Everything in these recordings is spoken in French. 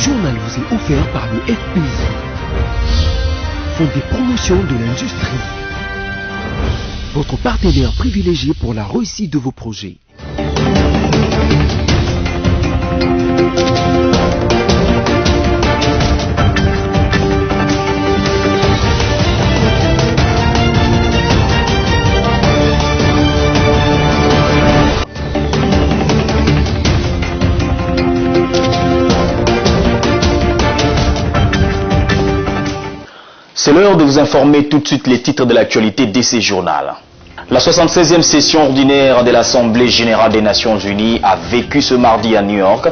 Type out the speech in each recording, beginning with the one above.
journal vous est offert par le FPI, Fonds des promotions de l'industrie, votre partenaire privilégié pour la réussite de vos projets. C'est l'heure de vous informer tout de suite les titres de l'actualité de ces journaux. La 76e session ordinaire de l'Assemblée générale des Nations unies a vécu ce mardi à New York.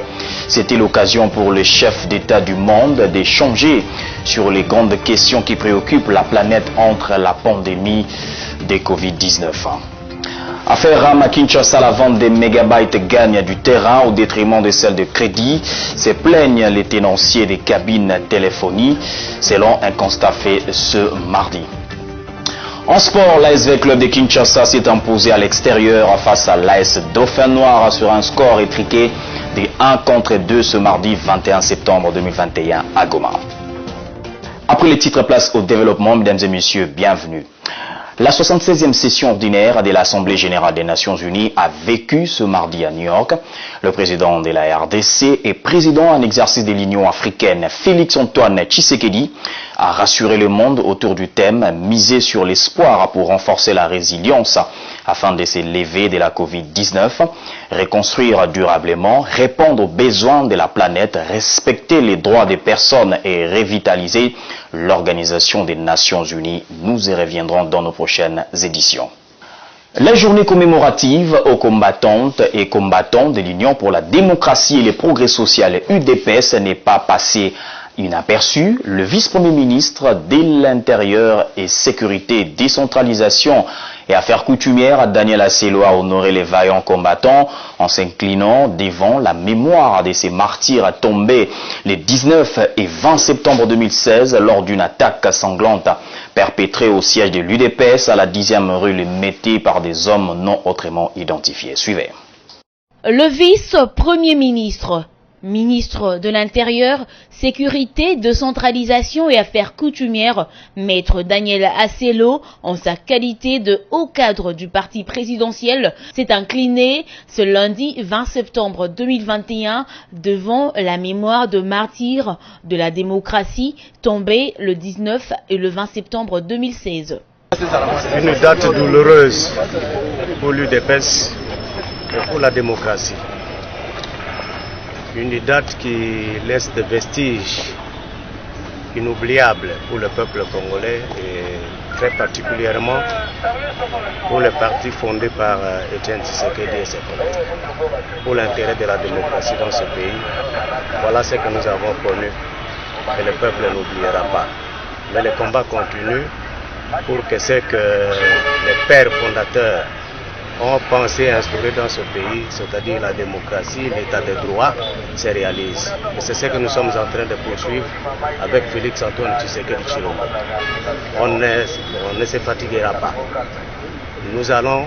C'était l'occasion pour les chefs d'État du monde d'échanger sur les grandes questions qui préoccupent la planète entre la pandémie de Covid-19. Affaire RAM à Kinshasa, la vente des mégabytes gagne du terrain au détriment de celle de crédit. Se plaignent les tenanciers des cabines téléphonie, selon un constat fait ce mardi. En sport, l'ASV Club de Kinshasa s'est imposé à l'extérieur face à l'AS Dauphin Noir sur un score étriqué de 1-2 ce mardi 21 septembre 2021 à Goma. Après les titres, place au développement, mesdames et messieurs, bienvenue. La 76e session ordinaire de l'Assemblée générale des Nations unies a vécu ce mardi à New York. Le président de la RDC et président en exercice de l'Union africaine, Félix-Antoine Tshisekedi, a rassuré le monde autour du thème « Miser sur l'espoir pour renforcer la résilience afin de s'élever de la Covid-19, reconstruire durablement, répondre aux besoins de la planète, respecter les droits des personnes et revitaliser l'Organisation des Nations Unies ». Nous y reviendrons dans nos prochaines éditions. La journée commémorative aux combattantes et combattants de l'Union pour la démocratie et le progrès social UDPS n'est pas passée inaperçu. Le vice-premier ministre de l'Intérieur et Sécurité, Décentralisation et Affaires coutumières, Daniel Asselo, a honoré les vaillants combattants en s'inclinant devant la mémoire de ces martyrs tombés les 19 et 20 septembre 2016 lors d'une attaque sanglante perpétrée au siège de l'UDPS à la 10e rue Le Mété par des hommes non autrement identifiés. Suivez. Le vice-premier ministre, ministre de l'Intérieur, Sécurité, Décentralisation et Affaires coutumières, maître Daniel Asselo, en sa qualité de haut cadre du parti présidentiel, s'est incliné ce lundi 20 septembre 2021 devant la mémoire de martyrs de la démocratie tombés le 19 et le 20 septembre 2016. Une date douloureuse pour l'UDPS et pour la démocratie. Une date qui laisse des vestiges inoubliables pour le peuple congolais et très particulièrement pour le parti fondé par Etienne Tshisekedi et ses collègues. Pour l'intérêt de la démocratie dans ce pays, voilà ce que nous avons connu et le peuple n'oubliera pas. Mais le combat continue pour que ce que les pères fondateurs ont pensé instaurer dans ce pays, c'est-à-dire la démocratie, l'état de droit, se réalise. Et c'est ce que nous sommes en train de poursuivre avec Félix-Antoine Tshisekedi Tshilombo. On ne se fatiguera pas. Nous allons,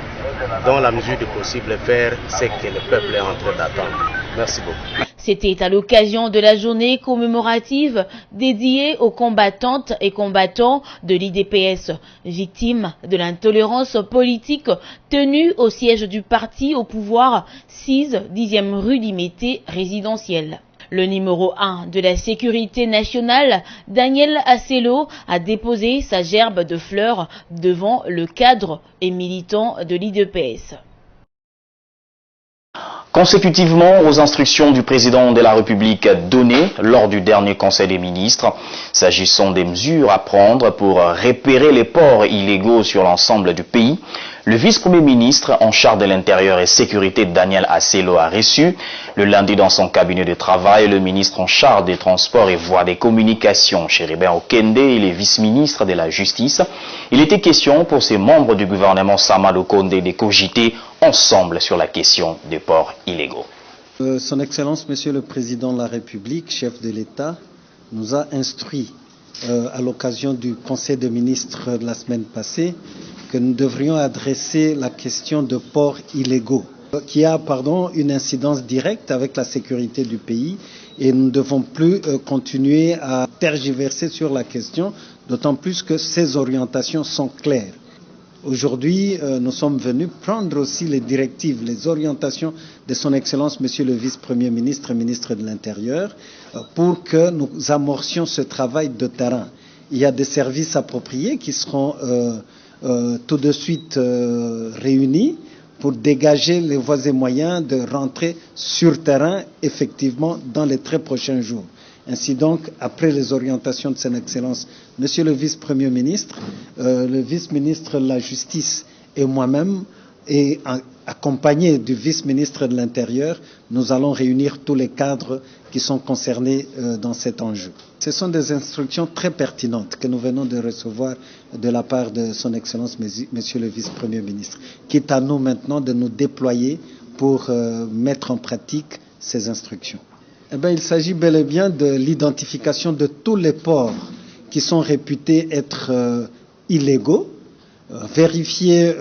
dans la mesure du possible, faire ce que le peuple est en train d'attendre. Merci beaucoup. C'était à l'occasion de la journée commémorative dédiée aux combattantes et combattants de l'IDPS, victimes de l'intolérance politique tenue au siège du parti au pouvoir 6 10e rue Limité résidentielle. Le numéro 1 de la sécurité nationale, Daniel Asselo, a déposé sa gerbe de fleurs devant le cadre et militant de l'IDPS. Consécutivement aux instructions du président de la République données lors du dernier Conseil des ministres, s'agissant des mesures à prendre pour repérer les ports illégaux sur l'ensemble du pays, le vice-premier ministre en charge de l'Intérieur et Sécurité, Daniel Asselo, a reçu le lundi dans son cabinet de travail le ministre en charge des Transports et Voies des Communications, Chéribin Okende, et les vice-ministres de la Justice. Il était question pour ces membres du gouvernement Sama Lukonde de cogiter ensemble sur la question des ports illégaux. Son Excellence, Monsieur le Président de la République, chef de l'État, nous a instruit à l'occasion du Conseil des ministres de la semaine passée que nous devrions adresser la question de ports illégaux qui a une incidence directe avec la sécurité du pays et nous ne devons plus continuer à tergiverser sur la question, d'autant plus que ces orientations sont claires. Aujourd'hui, nous sommes venus prendre aussi les directives, les orientations de son Excellence, Monsieur le Vice-Premier ministre et ministre de l'Intérieur, pour que nous amorcions ce travail de terrain. Il y a des services appropriés qui seront tout de suite réunis pour dégager les voies et moyens de rentrer sur terrain, effectivement, dans les très prochains jours. Ainsi donc, après les orientations de son Excellence, Monsieur le Vice-Premier ministre, le Vice-ministre de la Justice et moi-même, et accompagné du Vice-ministre de l'Intérieur, nous allons réunir tous les cadres qui sont concernés dans cet enjeu. Ce sont des instructions très pertinentes que nous venons de recevoir de la part de son Excellence, Monsieur le Vice-Premier ministre, qui est à nous maintenant de nous déployer pour mettre en pratique ces instructions. Il s'agit bel et bien de l'identification de tous les ports qui sont réputés être illégaux, vérifier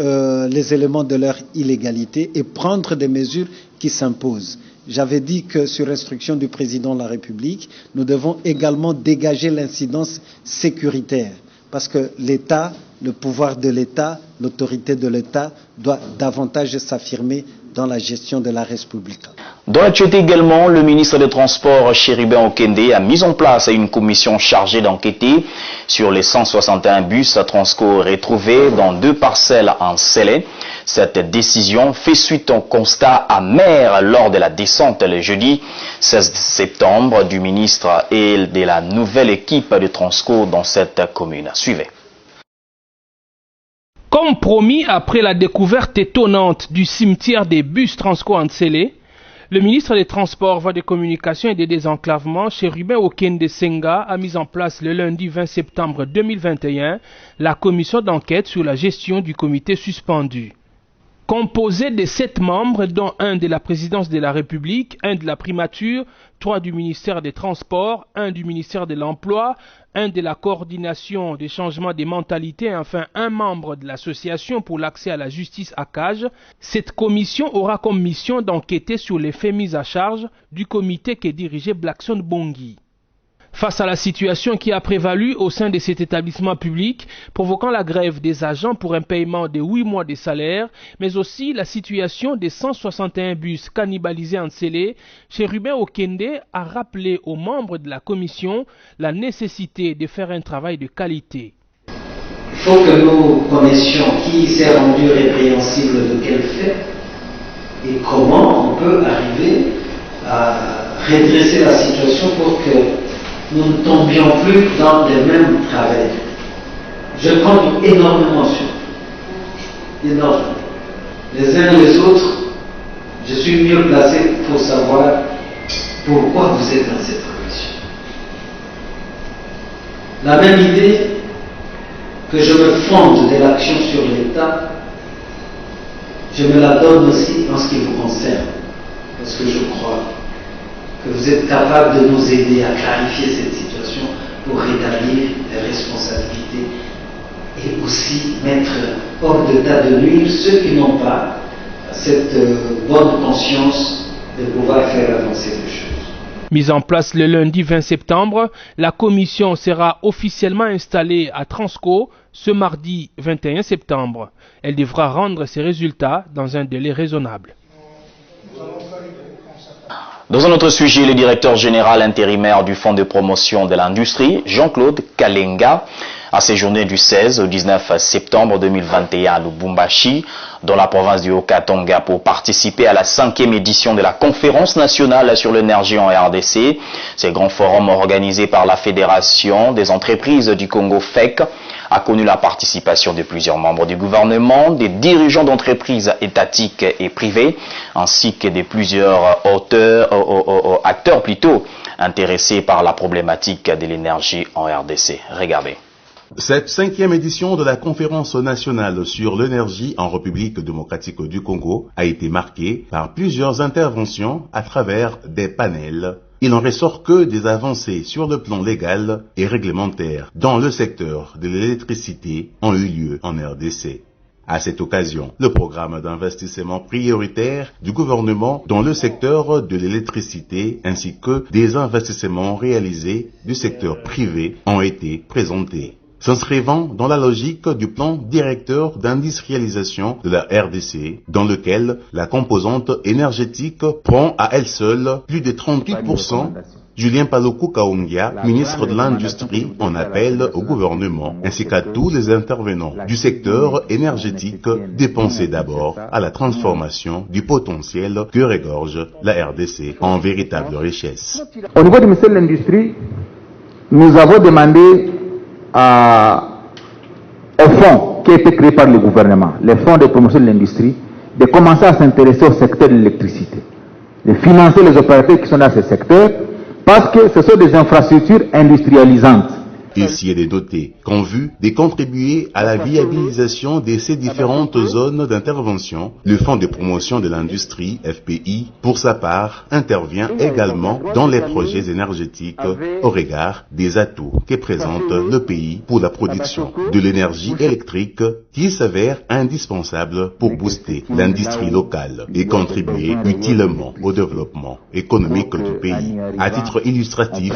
les éléments de leur illégalité et prendre des mesures qui s'imposent. J'avais dit que sur instruction du président de la République, nous devons également dégager l'incidence sécuritaire parce que l'État, le pouvoir de l'État, l'autorité de l'État doit davantage s'affirmer dans la gestion de la République. Dans l'actualité également, le ministre des Transports, Chérubin Okende, a mis en place une commission chargée d'enquêter sur les 161 bus Transco retrouvés dans 2 parcelles en Sélé. Cette décision fait suite au constat amer lors de la descente le jeudi 16 septembre du ministre et de la nouvelle équipe de Transco dans cette commune. Suivez. Comme promis, après la découverte étonnante du cimetière des bus Transco en Sélé, le ministre des Transports, Voies de Communication et des Désenclavements, Chérubin Okende Senga, a mis en place le lundi 20 septembre 2021 la commission d'enquête sur la gestion du comité suspendu. Composé de 7 membres, dont un de la présidence de la République, un de la primature, 3 du ministère des Transports, 1 du ministère de l'Emploi, 1 de la coordination des changements des mentalités et enfin 1 membre de l'association pour l'accès à la justice à Cage, cette commission aura comme mission d'enquêter sur les faits mis à charge du comité que dirigeait Blackson Bongi. Face à la situation qui a prévalu au sein de cet établissement public, provoquant la grève des agents pour un paiement de 8 mois de salaire, mais aussi la situation des 161 bus cannibalisés en Sélé, Chérubin Okende a rappelé aux membres de la commission la nécessité de faire un travail de qualité. Il faut que nous connaissions qui s'est rendu répréhensible de quel fait et comment on peut arriver à redresser la situation pour que nous ne tombions plus dans les mêmes travers. Je compte énormément sur vous. Énormément. Les uns et les autres, je suis mieux placé pour savoir pourquoi vous êtes dans cette commission. La même idée que je me fonde de l'action sur l'État, je me la donne aussi en ce qui vous concerne. Parce que je crois que vous êtes capable de nous aider à clarifier cette situation pour rétablir les responsabilités et aussi mettre hors d'état de nuire ceux qui n'ont pas cette bonne conscience de pouvoir faire avancer les choses. Mise en place le lundi 20 septembre, la commission sera officiellement installée à Transco ce mardi 21 septembre. Elle devra rendre ses résultats dans un délai raisonnable. Dans un autre sujet, le directeur général intérimaire du Fonds de promotion de l'industrie, Jean-Claude Kalenga, a séjourné du 16 au 19 septembre 2021 à Lubumbashi, dans la province du Haut-Katanga, pour participer à la 5e édition de la conférence nationale sur l'énergie en RDC. Ce grand forum organisé par la Fédération des entreprises du Congo FEC a connu la participation de plusieurs membres du gouvernement, des dirigeants d'entreprises étatiques et privées, ainsi que de plusieurs acteurs intéressés par la problématique de l'énergie en RDC. Regardez. Cette 5e édition de la conférence nationale sur l'énergie en République démocratique du Congo a été marquée par plusieurs interventions à travers des panels. Il n'en ressort que des avancées sur le plan légal et réglementaire dans le secteur de l'électricité ont eu lieu en RDC. À cette occasion, le programme d'investissement prioritaire du gouvernement dans le secteur de l'électricité ainsi que des investissements réalisés du secteur privé ont été présentés. S'inscrivant dans la logique du plan directeur d'industrialisation de la RDC, dans lequel la composante énergétique prend à elle seule plus de 38%, Julien Paluku Kaungia, ministre de l'Industrie, en appelle au gouvernement ainsi qu'à tous les intervenants du secteur énergétique de penser d'abord à la transformation du potentiel que regorge la RDC en véritable richesse. Au niveau du ministère de l'Industrie, nous avons demandé au fonds qui a été créé par le gouvernement, les fonds de promotion de l'industrie, de commencer à s'intéresser au secteur de l'électricité, de financer les opérateurs qui sont dans ce secteur, parce que ce sont des infrastructures industrialisantes. Ici, elle est dotée, qu'en vue de contribuer à la viabilisation de ces différentes zones d'intervention, le Fonds de promotion de l'industrie, FPI, pour sa part, intervient également dans les projets énergétiques au regard des atouts que présente le pays pour la production de l'énergie électrique qui s'avère indispensable pour booster l'industrie locale et contribuer utilement au développement économique du pays. À titre illustratif,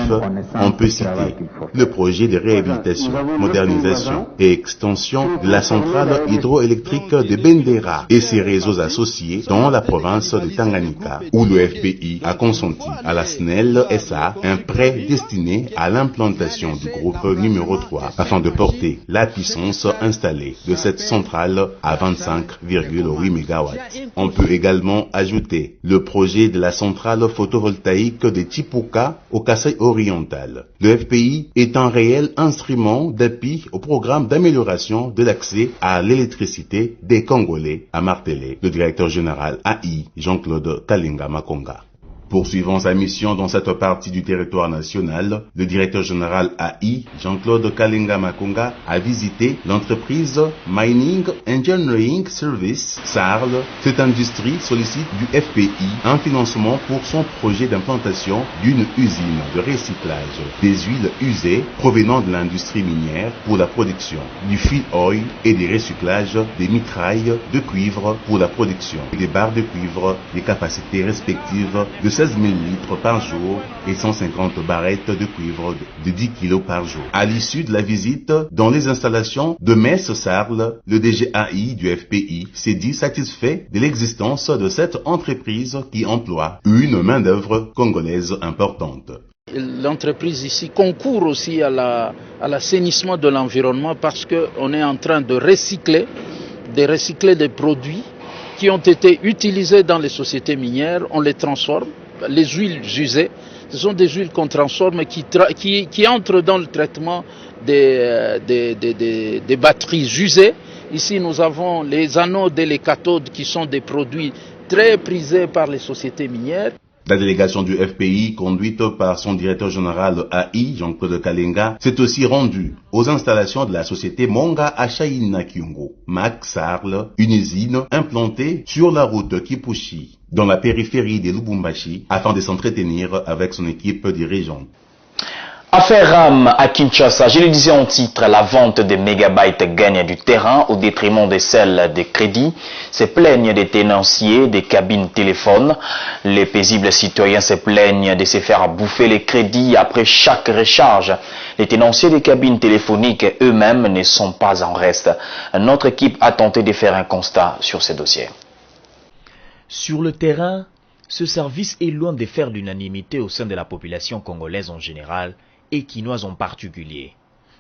on peut citer le projet de réhabilitation, modernisation et extension de la centrale hydroélectrique de Bendera et ses réseaux associés dans la province de Tanganyika, où le FPI a consenti à la SNEL SA un prêt destiné à l'implantation du groupe numéro 3 afin de porter la puissance installée de cette centrale à 25,8 MW. On peut également ajouter le projet de la centrale photovoltaïque de Chipuka au Kasaï oriental. Le FPI est un réel instrument d'appui au programme d'amélioration de l'accès à l'électricité des Congolais, a martelé le directeur général AI, Jean-Claude Kalinga Makonga. Poursuivant sa mission dans cette partie du territoire national, le directeur général AI, Jean-Claude Kalinga Makonga, a visité l'entreprise Mining Engineering Service, SARL. Cette industrie sollicite du FPI un financement pour son projet d'implantation d'une usine de recyclage des huiles usées provenant de l'industrie minière pour la production du fuel oil et des recyclages des mitrailles de cuivre pour la production des barres de cuivre, des capacités respectives de 16 000 litres par jour et 150 barrettes de cuivre de 10 kg par jour. À l'issue de la visite dans les installations de Metz-Sarl, le DGAI du FPI s'est dit satisfait de l'existence de cette entreprise qui emploie une main-d'œuvre congolaise importante. L'entreprise ici concourt aussi à l'assainissement de l'environnement parce qu'on est en train de recycler des produits qui ont été utilisés dans les sociétés minières, on les transforme. Les huiles usées, ce sont des huiles qu'on transforme qui entrent dans le traitement des batteries usées. Ici, nous avons les anodes et les cathodes qui sont des produits très prisés par les sociétés minières. La délégation du FPI, conduite par son directeur général AI, Jean-Claude Kalinga, s'est aussi rendue aux installations de la société Monga Achaïna Kyungo, MAC Sarl, une usine implantée sur la route Kipushi, dans la périphérie de Lubumbashi, afin de s'entretenir avec son équipe dirigeante. Affaire RAM à Kinshasa, je le disais en titre, la vente des mégabytes gagne du terrain au détriment de celle des crédits. Se plaignent des tenanciers des cabines téléphones. Les paisibles citoyens se plaignent de se faire bouffer les crédits après chaque recharge. Les tenanciers des cabines téléphoniques eux-mêmes ne sont pas en reste. Notre équipe a tenté de faire un constat sur ces dossiers. Sur le terrain, ce service est loin de faire l'unanimité au sein de la population congolaise en général et quinoise en particulier.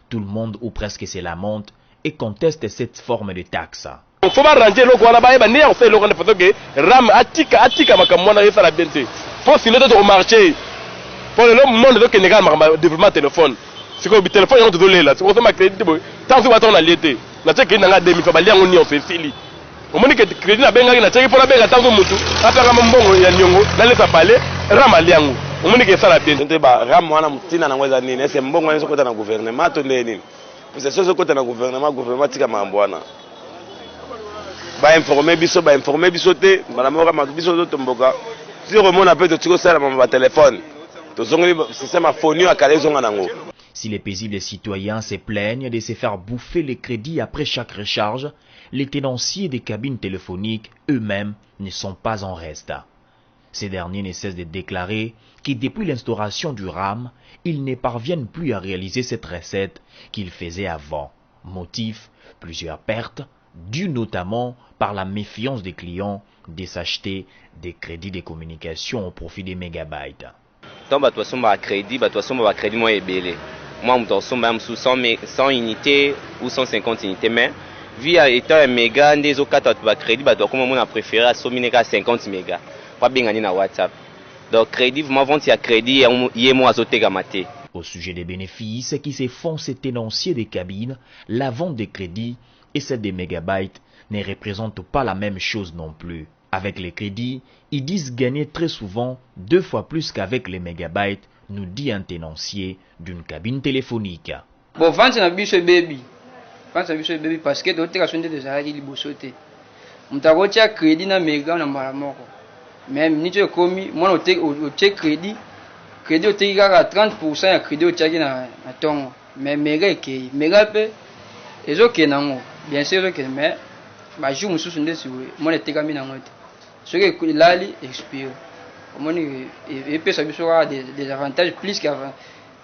Tout le monde, ou presque, se lamente et conteste cette forme de taxe. Il faut ranger le quoi là-bas, et on fait le quoi que Ram atika makamona et ça la BNT. Faut sinon au marché. Pour le monde de Kénégal, développement téléphone. C'est quoi le téléphone on te donne là. C'est quoi ma crédit tant que on a l'été. La check est dans 2000 fa on y on fait fili. Au moins que crédit na benga na check pour la benga tant que mutu. Après mbongo ya nyongo, na laisse parler Ram aliango. On me dit que ça la peine. Ram wana mutina na ngweza nini? C'est mbongo nso kota na gouvernement to nini? C'est ça kota na gouvernement tika mambwana. Ba informer biso te, malamo Ram biso to mboka. Si remona peut to tiko sala ma téléphone. To zongoli système phonio akale zonga nango. Si les paisibles citoyens se plaignent de se faire bouffer les crédits après chaque recharge, les tenanciers des cabines téléphoniques eux-mêmes ne sont pas en reste. Ces derniers ne cessent de déclarer que depuis l'instauration du RAM, ils ne parviennent plus à réaliser cette recette qu'ils faisaient avant. Motif, plusieurs pertes, dues notamment par la méfiance des clients de s'acheter des crédits de communication au profit des mégabytes. Donc, bah, de toute façon, moi, est moi, je suis 100 unités ou 150 unités, mais vu étant un méga, des autres 4 crédits, comme on a préféré à 50 mégas. Pas bien gagné dans WhatsApp. Donc, crédit, vraiment, vente, il y a crédit, il y a moi, à Au sujet des bénéfices qui se font ces tenanciers des cabines, la vente des crédits et celle des mégabytes ne représentent pas la même chose non plus. Avec les crédits, ils disent gagner très souvent 2 fois plus qu'avec les mégabytes, nous dit un tenancier d'une cabine téléphonique. Bon, vente na biso baby. Vente na biso baby parce que d'autres personnes de zahari libosote. Mutagotia crédit na méga na maramoko. Même ni tu komi, moi au check crédit au tekaka 30% ya crédit au check na tongo. Mais méga ke méga pe ezoke nango. Bien sûr ezoke mais ba jour mususu ndesi moi le tekami na ngote. Ce que lali expire. Et puis ça a des avantages plus qu'avant.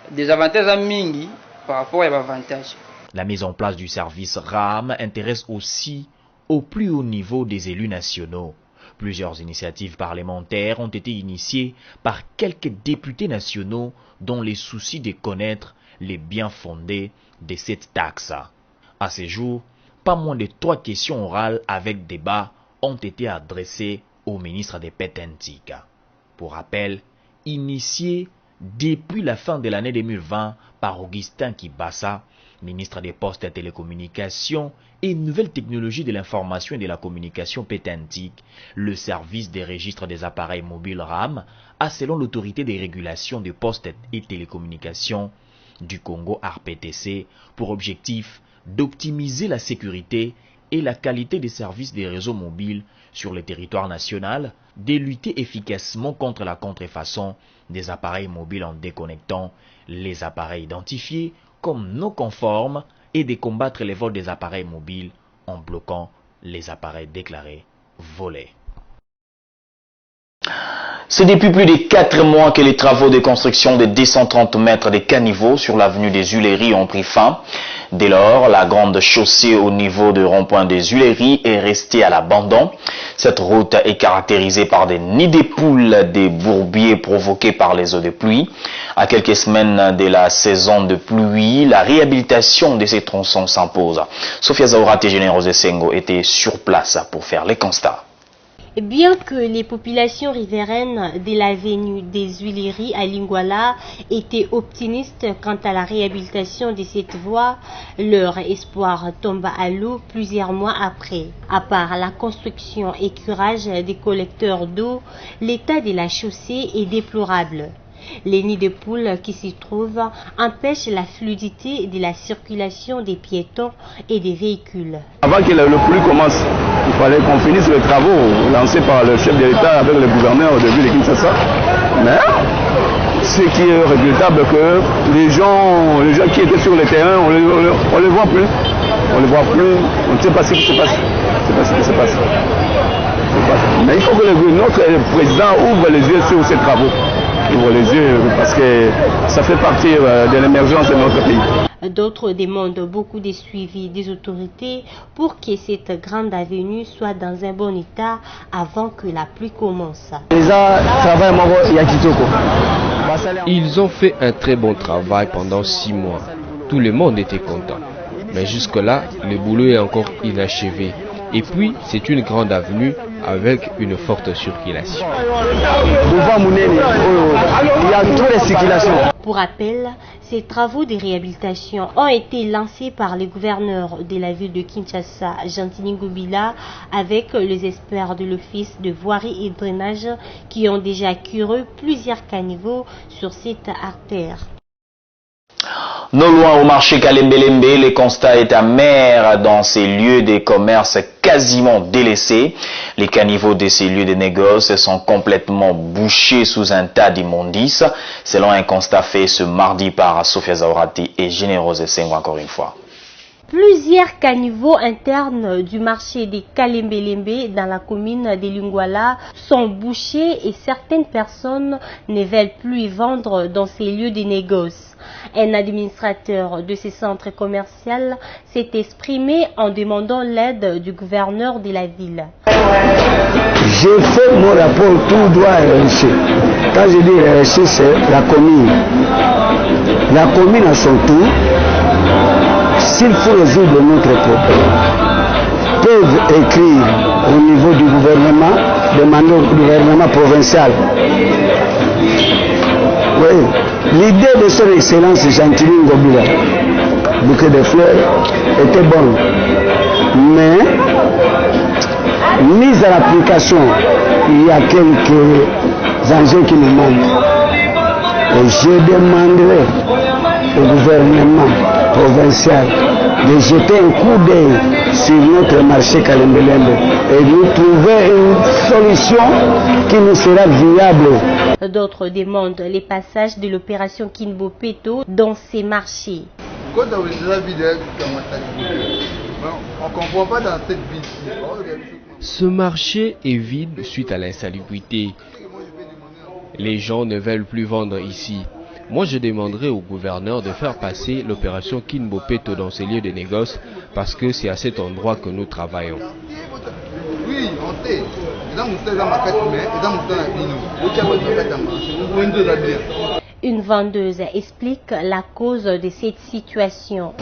Des avantages à mingi par rapport à l'avantage. La mise en place du service RAM intéresse aussi au plus haut niveau des élus nationaux. Plusieurs initiatives parlementaires ont été initiées par quelques députés nationaux dont les soucis de connaître les biens fondés de cette taxe. À ce jour, pas moins de 3 questions orales avec débat ont été adressées au ministre des Pétentique. Pour rappel, initié depuis la fin de l'année 2020 par Augustin Kibassa, ministre des Postes et Télécommunications et Nouvelles Technologies de l'Information et de la Communication Pétentique, le service des registres des appareils mobiles RAM a, selon l'autorité des régulations des postes et télécommunications du Congo RPTC, pour objectif d'optimiser la sécurité et la qualité des services des réseaux mobiles sur le territoire national, de lutter efficacement contre la contrefaçon des appareils mobiles en déconnectant les appareils identifiés comme non conformes et de combattre les vols des appareils mobiles en bloquant les appareils déclarés volés. C'est depuis plus de 4 mois que les travaux de construction de 230 mètres de caniveaux sur l'avenue des Huileries ont pris fin. Dès lors, la grande chaussée au niveau du rond-point des Huileries est restée à l'abandon. Cette route est caractérisée par des nids de poules, des bourbiers provoqués par les eaux de pluie. À quelques semaines de la saison de pluie, la réhabilitation de ces tronçons s'impose. Sophia Zaorate Généreuse Sengo était sur place pour faire les constats. Bien que les populations riveraines de l'avenue des Huileries à Lingwala étaient optimistes quant à la réhabilitation de cette voie, leur espoir tombe à l'eau plusieurs mois après. À part la construction et curage des collecteurs d'eau, l'état de la chaussée est déplorable. Les nids de poules qui s'y trouvent empêchent la fluidité de la circulation des piétons et des véhicules. Avant que le pluie commence, il fallait qu'on finisse les travaux lancés par le chef de l'État avec le gouverneur au début de Kinshasa. Mais ce qui est regrettable, que les gens qui étaient sur le terrain, on les voit plus. On les voit plus, on ne sait pas ce qui se passe. Mais il faut que notre président ouvre les yeux sur ces travaux. Ouvre les yeux parce que ça fait partie de l'émergence de notre pays. D'autres demandent beaucoup de suivi des autorités pour que cette grande avenue soit dans un bon état avant que la pluie commence. Ils ont fait un très bon travail pendant 6 mois. Tout le monde était content. Mais jusque-là, le boulot est encore inachevé. Et puis, c'est une grande avenue avec une forte circulation. Pour rappel, ces travaux de réhabilitation ont été lancés par le gouverneur de la ville de Kinshasa, Gentini Ngobila, avec les experts de l'office de voirie et drainage qui ont déjà curé plusieurs caniveaux sur cette artère. Non loin au marché Kalembelembe, les constats est amer dans ces lieux de commerce quasiment délaissés. Les caniveaux de ces lieux de négoce sont complètement bouchés sous un tas d'immondices, selon un constat fait ce mardi par Sophia Zaorati et Généreuse Sengo encore une fois. Plusieurs caniveaux internes du marché des Kalembelembe dans la commune de Lingwala sont bouchés et certaines personnes ne veulent plus y vendre dans ces lieux de négoce. Un administrateur de ce centre commercial s'est exprimé en demandant l'aide du gouverneur de la ville. J'ai fait mon rapport, tout doit RSC. Quand je dis RSC, c'est la commune. La commune à son tour, s'il faut résoudre notre problème, peuvent écrire au niveau du gouvernement, demander au gouvernement provincial. Oui, l'idée de son excellence Gentilly Ngobila, bouquet de fleurs, était bonne. Mais, mise à l'application, il y a quelques enjeux qui nous manquent. Et je demanderai au gouvernement provincial de jeter un coup d'œil sur notre marché Kalembelembe et de trouver une solution qui nous sera viable. D'autres demandent les passages de l'opération Kinbo Peto dans ces marchés. On ne comprend pas dans cette ville. Ce marché est vide suite à l'insalubrité. Les gens ne veulent plus vendre ici. Moi, je demanderai au gouverneur de faire passer l'opération Kinbo Peto dans ces lieux de négoce parce que c'est à cet endroit que nous travaillons. Oui, on sait. Une vendeuse explique la cause de cette situation.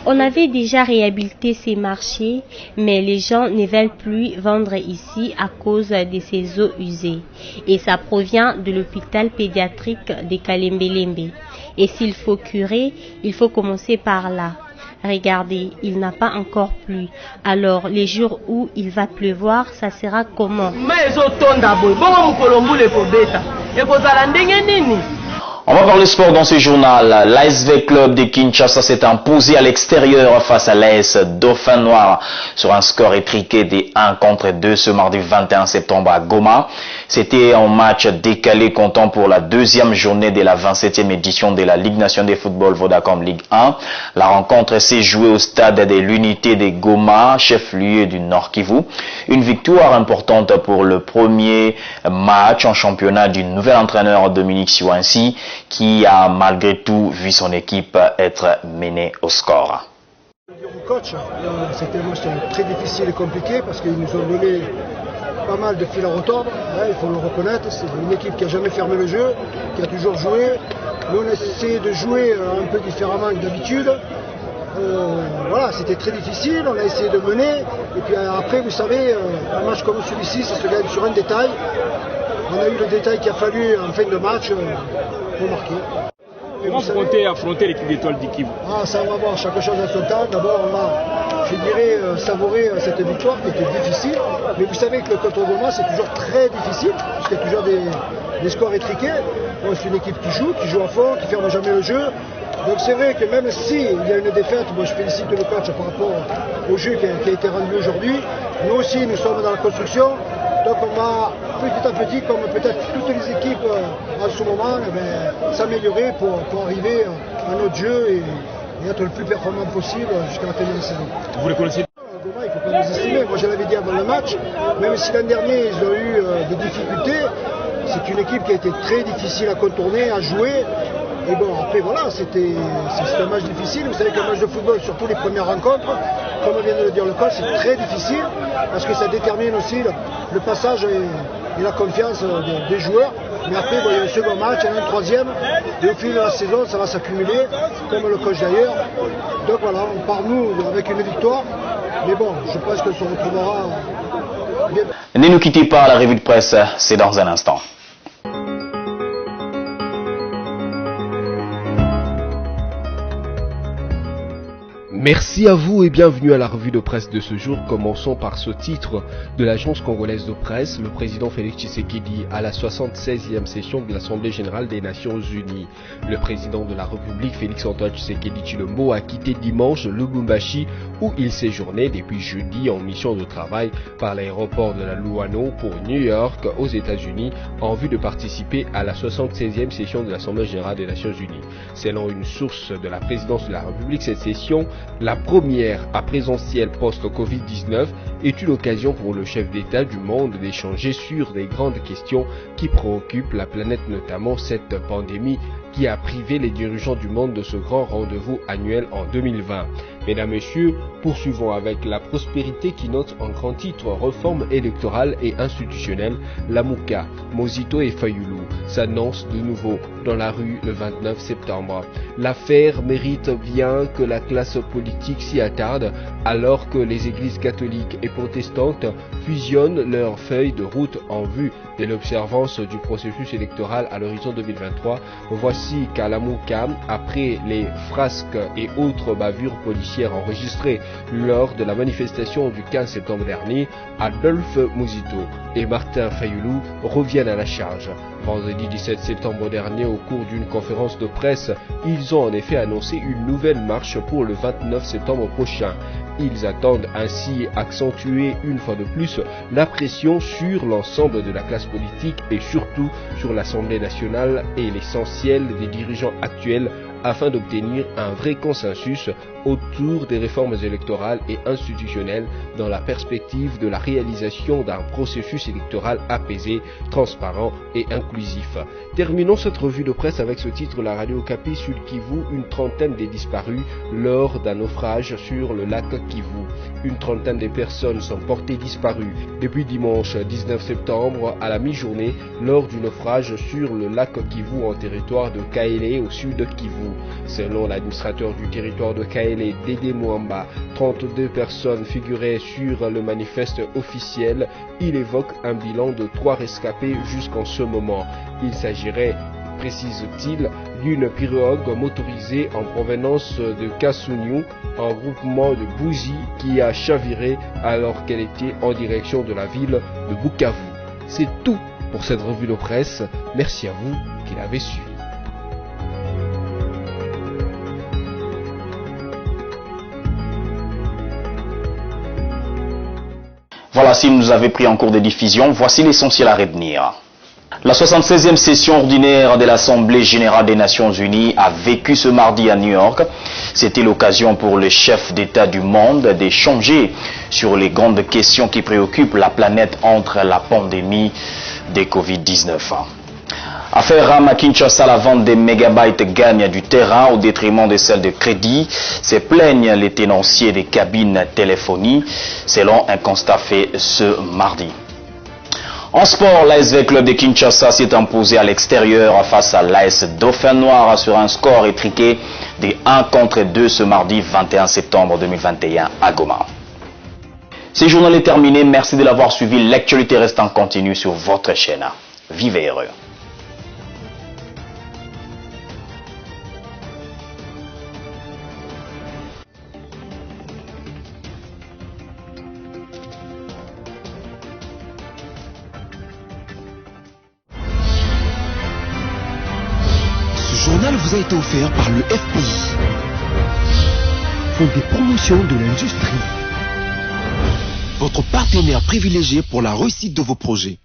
On avait déjà réhabilité ces marchés, mais les gens ne veulent plus vendre ici à cause de ces eaux usées. Et ça provient de l'hôpital pédiatrique de Kalembelembe. Et s'il faut curer, il faut commencer par là. Regardez, il n'a pas encore plu. Alors, les jours où il va pleuvoir, ça sera comment? On va parler sport dans ce journal. L'ASV Club de Kinshasa s'est imposé à l'extérieur face à l'AS Dauphin Noir sur un score étriqué de 1-2 ce mardi 21 septembre à Goma. C'était un match décalé comptant pour la deuxième journée de la 27e édition de la Ligue nationale de football Vodacom Ligue 1. La rencontre s'est jouée au stade de l'unité de Goma, chef-lieu du Nord Kivu. Une victoire importante pour le premier match en championnat du nouvel entraîneur Dominique Siwansi, qui a malgré tout vu son équipe être menée au score. Coach, c'était un match très difficile et compliqué parce qu'ils nous ont donné pas mal de fil à retordre, il faut le reconnaître. C'est une équipe qui n'a jamais fermé le jeu, qui a toujours joué. Nous on a essayé de jouer un peu différemment que d'habitude. Voilà, c'était très difficile, on a essayé de mener. Et puis après, vous savez, un match comme celui-ci, ça se gagne sur un détail. On a eu le détail qu'il a fallu en fin de match pour marquer. Comment vous comptez affronter l'équipe d'étoiles d'Ikivu? Ça, on va voir chaque chose à son temps. D'abord, on va, je dirais, savourer cette victoire qui était difficile. Mais vous savez que le contre Goma, c'est toujours très difficile, parce qu'il y a toujours des scores étriqués. Bon, c'est une équipe qui joue à fond, qui ne ferme jamais le jeu. Donc c'est vrai que même s'il y a une défaite, moi je félicite le coach par rapport au jeu qui a été rendu aujourd'hui. Nous aussi, nous sommes dans la construction. Donc on va petit à petit, comme peut-être toutes les équipes en ce moment, s'améliorer pour arriver à notre jeu et être le plus performant possible jusqu'à la fin de la saison. Vous le connaissez? Goma, il ne faut pas nous estimer. Moi je l'avais dit avant le match, même si l'an dernier ils ont eu des difficultés, c'est une équipe qui a été très difficile à contourner, à jouer. Et bon, après voilà, c'était un match difficile. Vous savez qu'un match de football, surtout les premières rencontres, comme vient de le dire le coach, c'est très difficile parce que ça détermine aussi le passage et la confiance des joueurs. Mais après, bon, il y a un second match, il y en a un troisième, et au fil de la saison, ça va s'accumuler, comme le coach d'ailleurs. Donc voilà, on part nous avec une victoire, mais bon, je pense qu'on se retrouvera bien. Ne nous quittez pas, la revue de presse, c'est dans un instant. Merci à vous et bienvenue à la revue de presse de ce jour. Commençons par ce titre de l'agence congolaise de presse. Le président Félix Tshisekedi à la 76e session de l'Assemblée générale des Nations unies. Le président de la République Félix Antoine Tshisekedi Tshilombo a quitté dimanche Lubumbashi où il séjournait depuis jeudi en mission de travail par l'aéroport de la Louano pour New York aux États-Unis en vue de participer à la 76e session de l'Assemblée générale des Nations unies. Selon une source de la présidence de la République, cette session, la première à présentiel post-Covid-19, est une occasion pour le chef d'État du monde d'échanger sur des grandes questions qui préoccupent la planète, notamment cette pandémie qui a privé les dirigeants du monde de ce grand rendez-vous annuel en 2020. Mesdames, Messieurs, poursuivons avec la prospérité qui note en grand titre « Réforme électorale et institutionnelle ». Lamuka, Mozito et Fayulu s'annoncent de nouveau dans la rue le 29 septembre. L'affaire mérite bien que la classe politique s'y attarde alors que les églises catholiques et protestantes fusionnent leurs feuilles de route en vue de l'observance du processus électoral à l'horizon 2023. Voici qu'à Lamuka, après les frasques et autres bavures policières enregistrées lors de la manifestation du 15 septembre dernier, Adolphe Mozito et Martin Fayulu reviennent à la charge. Vendredi 17 septembre dernier, au cours d'une conférence de presse, ils ont en effet annoncé une nouvelle marche pour le 29 septembre prochain. Ils attendent ainsi accentuer une fois de plus la pression sur l'ensemble de la classe politique et surtout sur l'Assemblée nationale et l'essentiel des dirigeants actuels afin d'obtenir un vrai consensus autour des réformes électorales et institutionnelles dans la perspective de la réalisation d'un processus électoral apaisé, transparent et inclusif. Terminons cette revue de presse avec ce titre, la radio Okapi Sud Kivu, une trentaine des disparus lors d'un naufrage sur le lac Kivu. Une trentaine de personnes sont portées disparues depuis dimanche 19 septembre à la mi-journée lors du naufrage sur le lac Kivu en territoire de Kaélé au sud de Kivu. Selon l'administrateur du territoire de Kaélé, Dédé Mwamba, 32 personnes figuraient sur le manifeste officiel. Il évoque un bilan de 3 rescapés jusqu'en ce moment. Il s'agirait, précise-t-il, d'une pirogue motorisée en provenance de Kassuniou, un groupement de Bougie qui a chaviré alors qu'elle était en direction de la ville de Bukavu. C'est tout pour cette revue de presse. Merci à vous qui l'avez suivi. Voilà, si vous nous avez pris en cours de diffusion, voici l'essentiel à retenir. La 76e session ordinaire de l'Assemblée générale des Nations unies a vécu ce mardi à New York. C'était l'occasion pour le chef d'État du monde d'échanger sur les grandes questions qui préoccupent la planète entre la pandémie de Covid-19. Affaire RAM à Kinshasa, la vente des mégabytes gagne du terrain au détriment de celle de crédit. Se plaignent les tenanciers des cabines téléphonie, selon un constat fait ce mardi. En sport, l'ASV Club de Kinshasa s'est imposé à l'extérieur face à l'AS Dauphin Noir sur un score étriqué de 1-2 ce mardi 21 septembre 2021 à Goma. Ce journal est terminé. Merci de l'avoir suivi. L'actualité reste en continu sur votre chaîne. Vivez heureux. Ce journal vous a été offert par le FPI, Fonds des promotions de l'industrie, votre partenaire privilégié pour la réussite de vos projets.